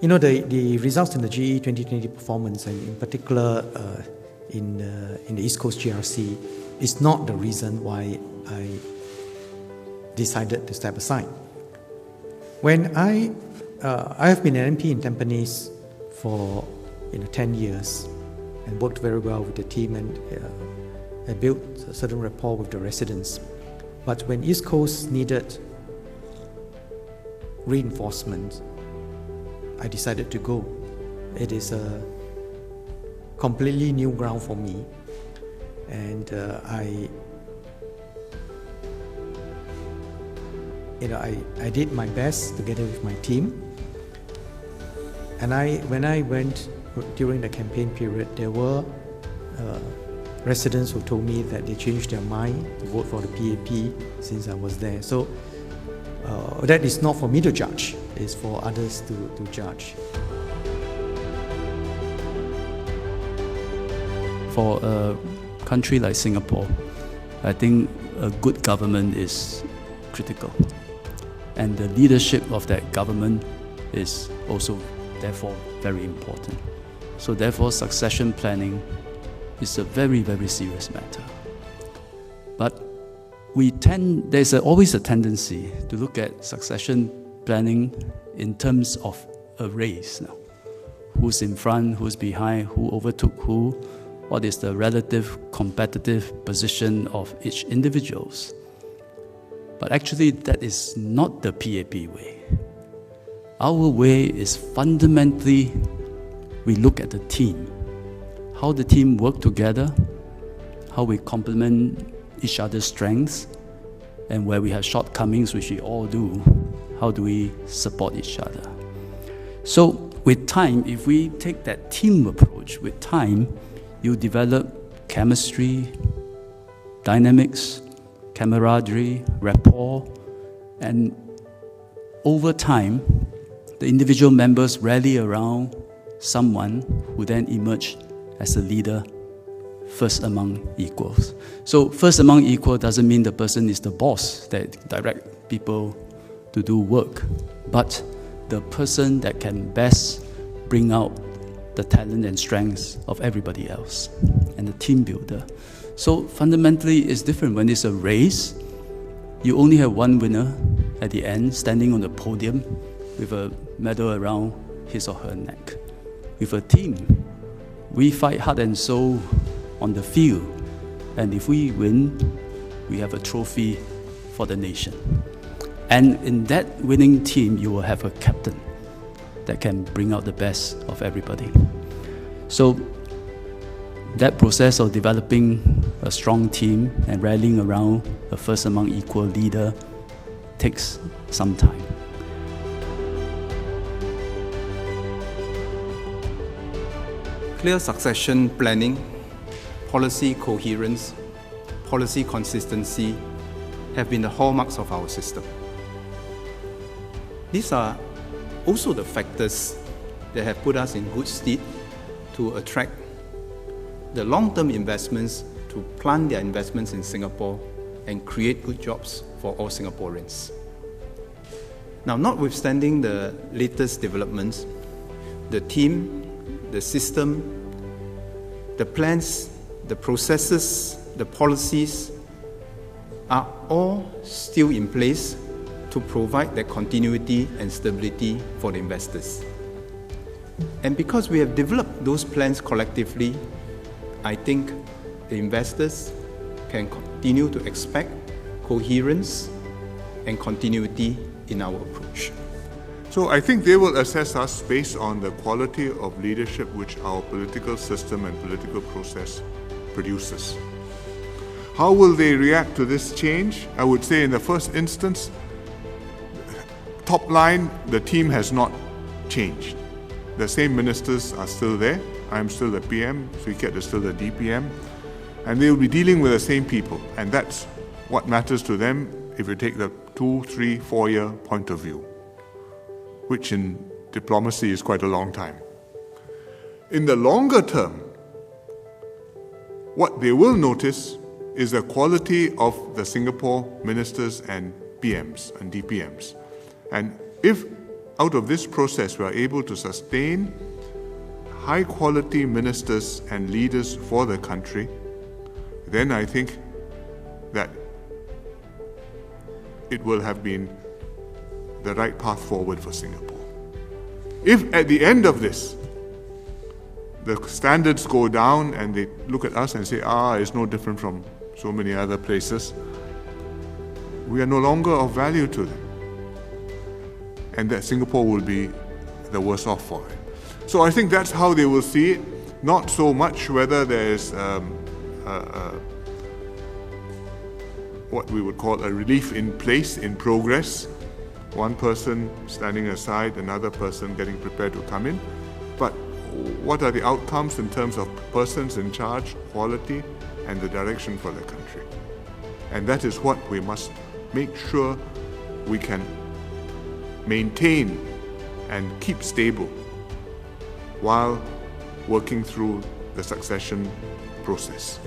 The results in the GE 2020 performance, and in particular in the East Coast GRC, is not the reason why I decided to step aside. When I have been an MP in Tampines for 10 years and worked very well with the team, and I built a certain rapport with the residents. But when East Coast needed reinforcement, I decided to go. It is a completely new ground for me, and I did my best together with my team. And when I went during the campaign period, there were residents who told me that they changed their mind to vote for the PAP since I was there. So that is not for me to judge, it's for others to judge. For a country like Singapore, I think a good government is critical. And the leadership of that government is also therefore very important. So therefore succession planning is a very, very serious matter. But there's always a tendency to look at succession planning in terms of a race now. Who's in front, who's behind, who overtook who, what is the relative competitive position of each individuals. But actually that is not the PAP way. Our way is fundamentally, we look at the team, how the team work together, how we complement each other's strengths, and where we have shortcomings, which we all do, how do we support each other? So with time, if we take that team approach, with time, you develop chemistry, dynamics, camaraderie, rapport, and over time, the individual members rally around someone who then emerge as a leader, first among equals. So first among equals doesn't mean the person is the boss that direct people to do work, but the person that can best bring out the talent and strengths of everybody else, and the team builder. So fundamentally, it's different. When it's a race, you only have one winner at the end, standing on the podium with a medal around his or her neck. With a team, we fight heart and soul on the field, and if we win, we have a trophy for the nation. And in that winning team, you will have a captain that can bring out the best of everybody. So that process of developing a strong team and rallying around a first among equal leader takes some time. Clear succession planning, policy coherence, policy consistency have been the hallmarks of our system. These are also the factors that have put us in good stead to attract the long-term investments to plant their investments in Singapore and create good jobs for all Singaporeans. Now, notwithstanding the latest developments, the team, the system, the plans, the processes, the policies are all still in place to provide that continuity and stability for the investors. And because we have developed those plans collectively, I think the investors can continue to expect coherence and continuity in our approach. So I think they will assess us based on the quality of leadership which our political system and political process produces. How will they react to this change? I would say in the first instance, top line, the team has not changed. The same ministers are still there. I'm still the PM, Suiket is still the DPM, and they will be dealing with the same people, and that's what matters to them if you take the 2, 3, 4 year point of view, which in diplomacy is quite a long time. In the longer term, what they will notice is the quality of the Singapore ministers and PMs and DPMs. And if out of this process we are able to sustain high quality ministers and leaders for the country, then I think that it will have been the right path forward for Singapore. If at the end of this, the standards go down and they look at us and say, it's no different from so many other places, we are no longer of value to them. And that Singapore will be the worse off for it. So I think that's how they will see it, not so much whether there's what we would call a relief in place, in progress, one person standing aside, another person getting prepared to come in, but what are the outcomes in terms of persons in charge, quality, and the direction for the country. And that is what we must make sure we can maintain and keep stable while working through the succession process.